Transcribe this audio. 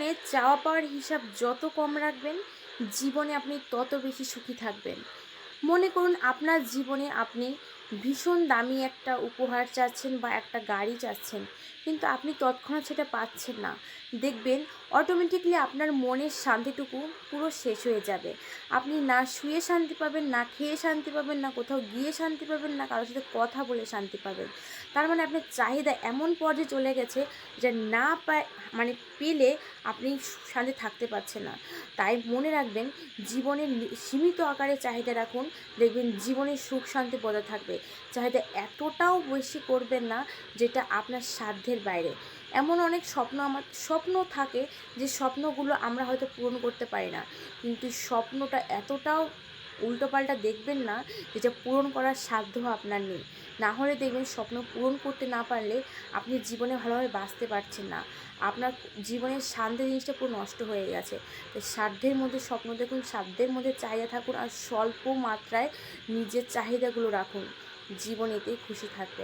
জীবনে চাওয়া পাওয়ার হিসাব যত কম রাখবেন, জীবনে আপনি তত বেশি সুখী থাকবেন। মনে করুন আপনার জীবনে আপনি ভীষণ দামি একটা উপহার চাচ্ছেন বা একটা গাড়ি চাচ্ছেন, কিন্তু আপনি তৎক্ষণাৎ সেটা পাচ্ছেন না। দেখবেন অটোমেটিকলি আপনার মনের শান্তিটুকু পুরো শেষ হয়ে যাবে। আপনি না শুয়ে শান্তি পাবেন, না খেয়ে শান্তি পাবেন, না কোথাও গিয়ে শান্তি পাবেন, না কারোর সাথে কথা বলে শান্তি পাবেন। তার মানে আপনার চাহিদা এমন পর্যায়ে চলে গেছে যে না পায়, মানে পেলে আপনি শান্তি থাকতে পারছেন না। তাই মনে রাখবেন, জীবনে সীমিত আকারে চাহিদা রাখুন, দেখবেন জীবনে সুখ শান্তি বজায় থাকবে। চাহিদা এতটাও বেশি করবেন না যেটা আপনার সাধ্যের বাইরে। এমন অনেক স্বপ্ন থাকে যে স্বপ্নগুলো আমরা হয়তো পূরণ করতে পারি না, কিন্তু স্বপ্নটা এতটাও উল্টোপাল্টা দেখবেন না যেটা পূরণ করার সাধ্য আপনার নেই। না হলে দেখবেন স্বপ্ন পূরণ করতে না পারলে আপনি জীবনে ভালোভাবে বাঁচতে পারছেন না। আপনার জীবনের শান্তি জিনিসটা পুরো নষ্ট হয়ে গেছে। তো সাধ্যের মধ্যে স্বপ্ন দেখুন, সাধ্যের মধ্যে চাহিদা থাকুন, আর স্বল্প মাত্রায় নিজের চাহিদাগুলো রাখুন। জীবন এতেই খুশি থাকবেন।